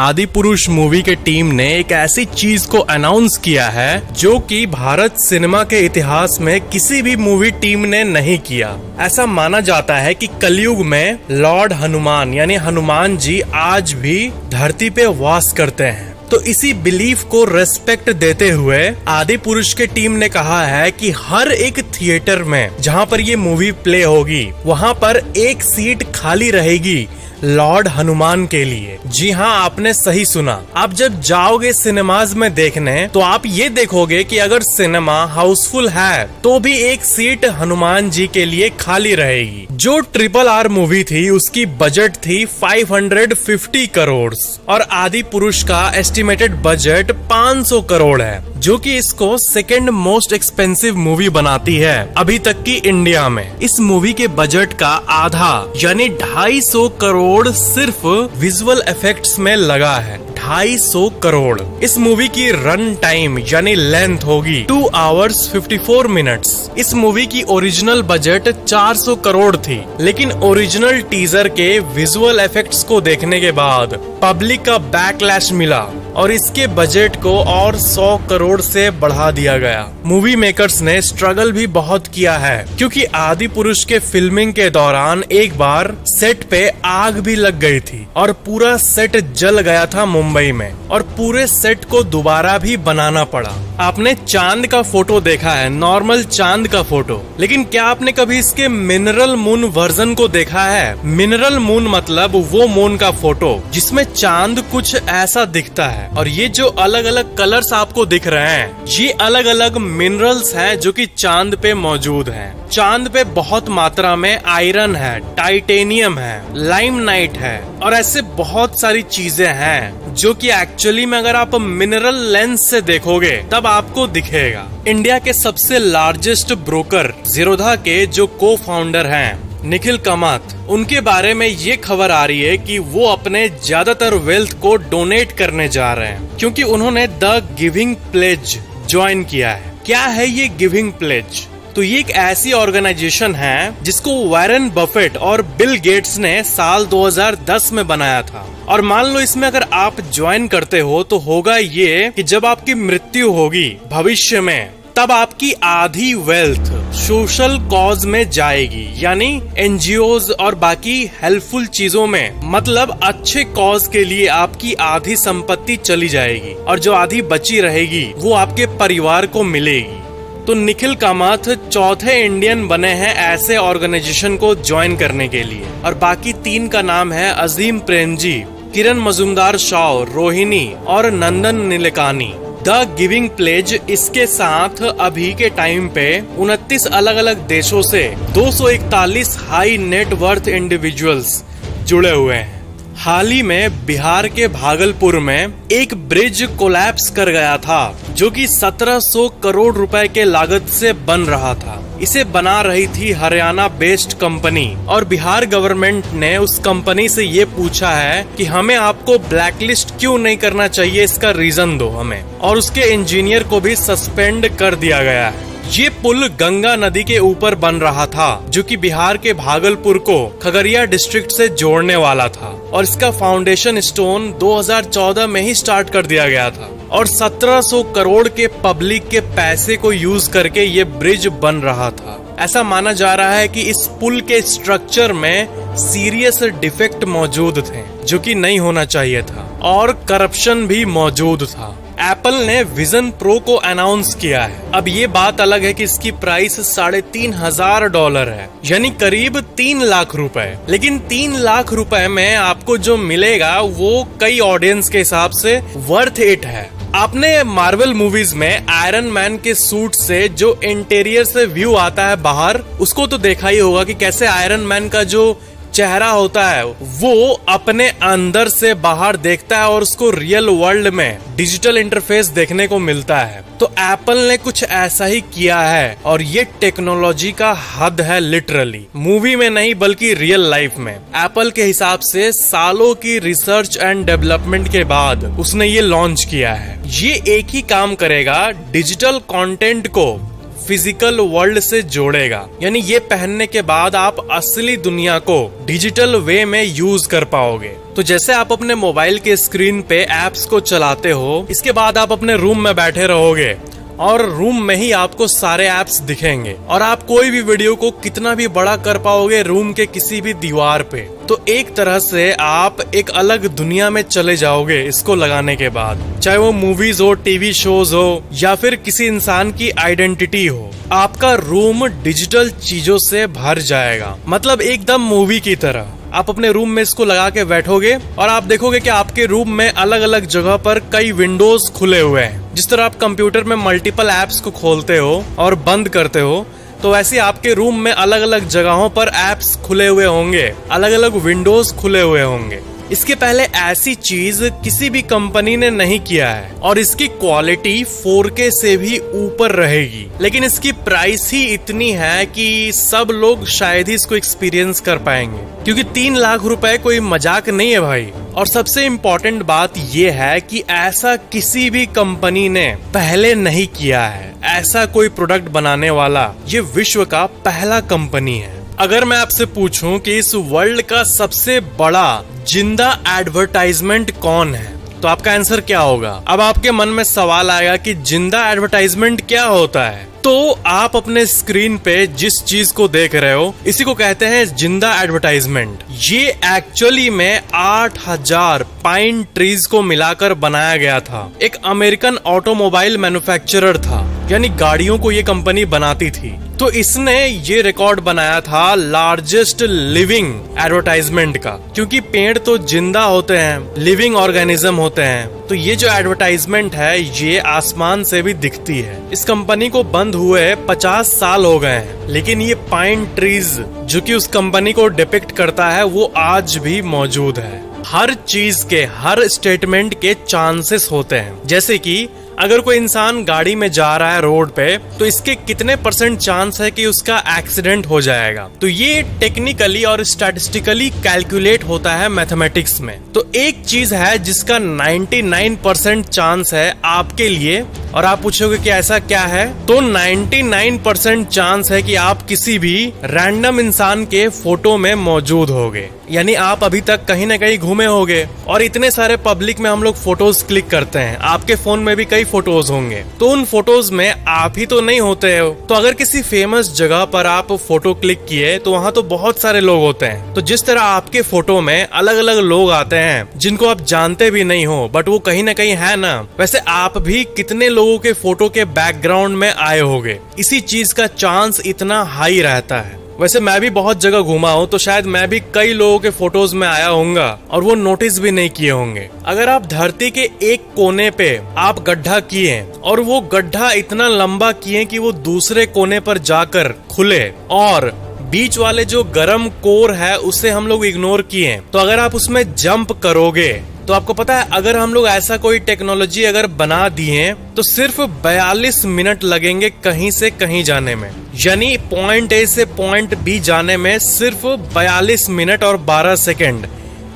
आदि पुरुष मूवी के टीम ने एक ऐसी चीज को अनाउंस किया है जो कि भारत सिनेमा के इतिहास में किसी भी मूवी टीम ने नहीं किया। ऐसा माना जाता है कि कलयुग में लॉर्ड हनुमान यानी हनुमान जी आज भी धरती पे वास करते हैं। तो इसी बिलीफ को रेस्पेक्ट देते हुए आदि पुरुष के टीम ने कहा है कि हर एक थिएटर में जहां पर ये मूवी प्ले होगी वहां पर एक सीट खाली रहेगी लॉर्ड हनुमान के लिए। जी हाँ, आपने सही सुना। आप जब जाओगे सिनेमाज में देखने तो आप ये देखोगे कि अगर सिनेमा हाउसफुल है तो भी एक सीट हनुमान जी के लिए खाली रहेगी। जो RRR मूवी थी उसकी बजट थी 550 करोड़ और आदि पुरुष का एस्टिमेटेड बजट 500 करोड़ है, जो कि इसको सेकेंड मोस्ट एक्सपेंसिव मूवी बनाती है अभी तक की इंडिया में। इस मूवी के बजट का आधा यानी 250 करोड़ सिर्फ विजुअल इफेक्ट्स में लगा है। 250 करोड़। इस मूवी की रन टाइम यानी लेंथ होगी 2 आवर्स 54 मिनट्स। इस मूवी की ओरिजिनल बजट 400 करोड़ थी, लेकिन ओरिजिनल टीजर के विजुअल इफेक्ट्स को देखने के बाद पब्लिक का बैकलैश मिला और इसके बजट को और 100 करोड़ से बढ़ा दिया गया। मूवी मेकर्स ने स्ट्रगल भी बहुत किया है क्योंकि आदि पुरुष के फिल्मिंग के दौरान एक बार सेट पे आग भी लग गई थी और पूरा सेट जल गया था मुंबई में और पूरे सेट को दोबारा भी बनाना पड़ा। आपने चांद का फोटो देखा है, नॉर्मल चांद का फोटो, लेकिन क्या आपने कभी इसके मिनरल मून वर्जन को देखा है? मिनरल मून मतलब वो मून का फोटो जिसमें चांद कुछ ऐसा दिखता है और ये जो अलग अलग कलर्स आपको दिख रहे हैं ये अलग अलग मिनरल्स हैं जो कि चांद पे मौजूद हैं। चांद पे बहुत मात्रा में आयरन है, टाइटेनियम है, लाइमनाइट है और ऐसे बहुत सारी चीजें हैं जो कि एक्चुअली में अगर आप मिनरल लेंस से देखोगे तब आपको दिखेगा। इंडिया के सबसे लार्जेस्ट ब्रोकर जीरोधा के जो को फाउंडर हैं निखिल कामत, उनके बारे में ये खबर आ रही है कि वो अपने ज्यादातर वेल्थ को डोनेट करने जा रहे हैं क्योंकि उन्होंने द गिविंग प्लेज ज्वाइन किया है। क्या है ये गिविंग प्लेज? तो ये एक ऐसी ऑर्गेनाइजेशन है जिसको वॉरेन बफेट और बिल गेट्स ने साल 2010 में बनाया था और मान लो इसमें अगर आप ज्वाइन करते हो तो होगा ये कि जब आपकी मृत्यु होगी भविष्य में तब आपकी आधी वेल्थ सोशल कॉज में जाएगी, यानी एनजीओज और बाकी हेल्पफुल चीजों में, मतलब अच्छे कॉज के लिए आपकी आधी संपत्ति चली जाएगी और जो आधी बची रहेगी वो आपके परिवार को मिलेगी। तो निखिल कामत चौथे इंडियन बने हैं ऐसे ऑर्गेनाइजेशन को ज्वाइन करने के लिए और बाकी 3 का नाम है अजीम प्रेमजी, किरण मजुमदार शाह, रोहिणी और नंदन नीलेकानी। द गिविंग प्लेज इसके साथ अभी के टाइम पे 29 अलग अलग देशों से 241 हाई नेट वर्थ इंडिविजुअल्स जुड़े हुए हैं। हाल ही में बिहार के भागलपुर में एक ब्रिज कोलैप्स कर गया था जो कि 1700 करोड़ रुपए के लागत से बन रहा था। इसे बना रही थी हरियाणा बेस्ड कंपनी और बिहार गवर्नमेंट ने उस कंपनी से ये पूछा है कि हमें आपको ब्लैकलिस्ट क्यों नहीं करना चाहिए, इसका रीजन दो हमें, और उसके इंजीनियर को भी सस्पेंड कर दिया गया है। ये पुल गंगा नदी के ऊपर बन रहा था जो कि बिहार के भागलपुर को खगड़िया डिस्ट्रिक्ट से जोड़ने वाला था और इसका फाउंडेशन स्टोन 2014 में ही स्टार्ट कर दिया गया था और 1700 करोड़ के पब्लिक के पैसे को यूज करके ये ब्रिज बन रहा था। ऐसा माना जा रहा है कि इस पुल के स्ट्रक्चर में सीरियस डिफेक्ट मौजूद थे जो कि नहीं होना चाहिए था और करप्शन भी मौजूद था। एप्पल ने विजन प्रो को अनाउंस किया है। अब ये बात अलग है कि इसकी प्राइस $3500 है, यानी करीब 3 लाख रुपए। लेकिन 3 लाख रुपए में आपको जो मिलेगा वो कई ऑडियंस के हिसाब से वर्थ इट है। आपने मार्वल मूवीज में आयरन मैन के सूट से जो इंटीरियर से व्यू आता है बाहर, उसको तो देखा ही होगा कि कैसे आयरन मैन का जो चेहरा होता है वो अपने अंदर से बाहर देखता है और उसको रियल वर्ल्ड में डिजिटल इंटरफेस देखने को मिलता है। तो एप्पल ने कुछ ऐसा ही किया है और ये टेक्नोलॉजी का हद है लिटरली, मूवी में नहीं बल्कि रियल लाइफ में। एप्पल के हिसाब से सालों की रिसर्च एंड डेवलपमेंट के बाद उसने ये लॉन्च किया है। ये एक ही काम करेगा, डिजिटल कंटेंट को फिजिकल वर्ल्ड से जोड़ेगा। यानी ये पहनने के बाद आप असली दुनिया को डिजिटल वे में यूज कर पाओगे। तो जैसे आप अपने मोबाइल के स्क्रीन पे एप्स को चलाते हो, इसके बाद आप अपने रूम में बैठे रहोगे और रूम में ही आपको सारे ऐप्स दिखेंगे और आप कोई भी वीडियो को कितना भी बड़ा कर पाओगे रूम के किसी भी दीवार पे। तो एक तरह से आप एक अलग दुनिया में चले जाओगे इसको लगाने के बाद, चाहे वो मूवीज हो, टीवी शोज हो या फिर किसी इंसान की आइडेंटिटी हो। आपका रूम डिजिटल चीजों से भर जाएगा, मतलब एकदम मूवी की तरह। आप अपने रूम में इसको लगा के बैठोगे और आप देखोगे कि आपके रूम में अलग अलग जगह पर कई विंडोज खुले हुए हैं। जिस तरह आप कंप्यूटर में मल्टीपल एप्स को खोलते हो और बंद करते हो, तो वैसे आपके रूम में अलग अलग जगहों पर एप्स खुले हुए होंगे, अलग अलग विंडोज खुले हुए होंगे। इसके पहले ऐसी चीज किसी भी कंपनी ने नहीं किया है और इसकी क्वालिटी 4K से भी ऊपर रहेगी। लेकिन इसकी प्राइस ही इतनी है कि सब लोग शायद ही इसको एक्सपीरियंस कर पाएंगे, क्योंकि 3 लाख रुपए कोई मजाक नहीं है भाई। और सबसे इम्पोर्टेंट बात ये है कि ऐसा किसी भी कंपनी ने पहले नहीं किया है। ऐसा कोई प्रोडक्ट बनाने वाला ये विश्व का पहला कंपनी है। अगर मैं आपसे पूछूं कि इस वर्ल्ड का सबसे बड़ा जिंदा एडवर्टाइजमेंट कौन है, तो आपका आंसर क्या होगा? अब आपके मन में सवाल आएगा कि जिंदा एडवर्टाइजमेंट क्या होता है। तो आप अपने स्क्रीन पे जिस चीज को देख रहे हो, इसी को कहते हैं जिंदा एडवर्टाइजमेंट। ये एक्चुअली में 8000 पाइन ट्रीज को मिलाकर बनाया गया था। एक अमेरिकन ऑटोमोबाइल मैन्युफैक्चरर था, यानी गाड़ियों को ये कंपनी बनाती थी। तो इसने ये रिकॉर्ड बनाया था लार्जेस्ट लिविंग एडवर्टाइजमेंट का, क्योंकि पेड़ तो जिंदा होते हैं, लिविंग ऑर्गेनिज्म होते हैं। तो ये जो एडवर्टाइजमेंट है ये आसमान से भी दिखती है। इस कंपनी को बंद हुए 50 साल हो गए हैं, लेकिन ये पाइन ट्रीज जो कि उस कंपनी को डिपिक्ट करता है वो आज भी मौजूद है। हर चीज के, हर स्टेटमेंट के चांसेस होते हैं। जैसे कि अगर कोई इंसान गाड़ी में जा रहा है रोड पे, तो इसके कितने % चांस है कि उसका एक्सीडेंट हो जाएगा। तो ये टेक्निकली और स्टैटिस्टिकली कैलकुलेट होता है मैथमेटिक्स में। तो एक चीज है जिसका 99% चांस है आपके लिए, और आप पूछोगे कि ऐसा क्या है, तो 99% चांस है कि आप किसी भी रैंडम इंसान के फोटो में मौजूद होगे। यानी आप अभी तक कहीं ना कहीं घूमे होगे और इतने सारे पब्लिक में हम लोग फोटोज क्लिक करते हैं, आपके फोन में भी कई फोटोज होंगे, तो उन फोटोज में आप ही तो नहीं होते हो। तो अगर किसी फेमस जगह पर आप फोटो क्लिक किए तो वहाँ तो बहुत सारे लोग होते हैं। तो जिस तरह आपके फोटो में अलग अलग लोग आते हैं जिनको आप जानते भी नहीं हो, बट वो कहीं ना कहीं है ना, वैसे आप भी कितने लोगों के फोटो के बैकग्राउंड में आए होंगे। इसी चीज का चांस इतना हाई रहता है। वैसे मैं भी बहुत जगह घूमा हूँ, तो शायद मैं भी कई लोगों के फोटोज में आया होऊंगा और वो नोटिस भी नहीं किए होंगे। अगर आप धरती के एक कोने पे आप गड्ढा किए और वो गड्ढा इतना लंबा किए कि वो दूसरे कोने पर जाकर खुले, और बीच वाले जो गर्म कोर है उसे हम लोग इग्नोर किए, तो अगर आप उसमें जंप करोगे, तो आपको पता है अगर हम लोग ऐसा कोई टेक्नोलॉजी अगर बना दिए तो सिर्फ 42 मिनट लगेंगे कहीं से कहीं जाने में। यानी पॉइंट ए से पॉइंट बी जाने में सिर्फ 42 मिनट और 12 सेकेंड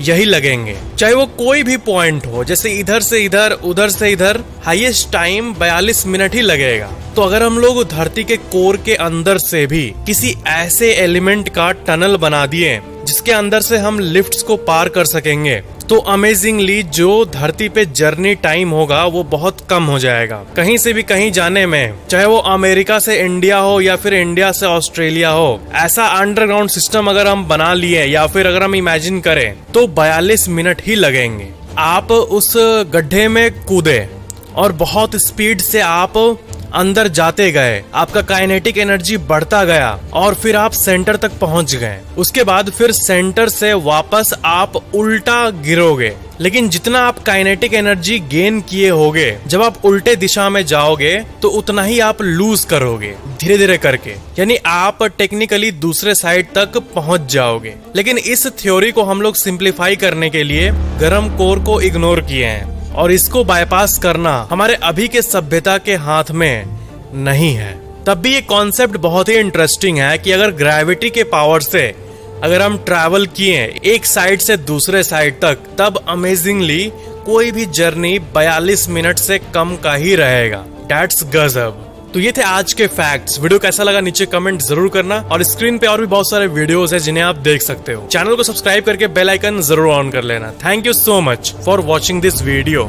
यही लगेंगे, चाहे वो कोई भी पॉइंट हो, जैसे इधर से इधर, उधर से इधर, हाईएस्ट टाइम 42 मिनट ही लगेगा। तो अगर हम लोग धरती के कोर के अंदर से भी किसी ऐसे एलिमेंट का टनल बना दिए जिसके अंदर से हम लिफ्ट्स को पार कर सकेंगे, तो अमेजिंगली जो धरती पे जर्नी टाइम होगा वो बहुत कम हो जाएगा। कहीं से भी कहीं जाने में, चाहे वो अमेरिका से इंडिया हो या फिर इंडिया से ऑस्ट्रेलिया हो, ऐसा अंडरग्राउंड सिस्टम अगर हम बना लिए या फिर अगर हम इमेजिन करें, तो 42 मिनट ही लगेंगे। आप उस गड्ढे में कूदे और बहुत स्पीड से आप अंदर जाते गए, आपका काइनेटिक एनर्जी बढ़ता गया और फिर आप सेंटर तक पहुंच गए। उसके बाद फिर सेंटर से वापस आप उल्टा गिरोगे, लेकिन जितना आप काइनेटिक एनर्जी गेन किए होगे, जब आप उल्टे दिशा में जाओगे तो उतना ही आप लूज करोगे धीरे धीरे करके, यानी आप टेक्निकली दूसरे साइड तक पहुंच जाओगे। लेकिन इस थ्योरी को हम लोग सिंप्लीफाई करने के लिए गर्म कोर को इग्नोर किए हैं, और इसको बाईपास करना हमारे अभी के सभ्यता के हाथ में नहीं है। तब भी ये कॉन्सेप्ट बहुत ही इंटरेस्टिंग है कि अगर ग्रेविटी के पावर से अगर हम ट्रैवल किए एक साइड से दूसरे साइड तक, तब अमेजिंगली कोई भी जर्नी 42 मिनट से कम का ही रहेगा। दैट्स गजब। तो ये थे आज के फैक्ट्स। वीडियो कैसा लगा नीचे कमेंट जरूर करना, और स्क्रीन पे और भी बहुत सारे वीडियोस है जिन्हें आप देख सकते हो। चैनल को सब्सक्राइब करके बेल आइकन जरूर ऑन कर लेना। Thank you so much for watching this video.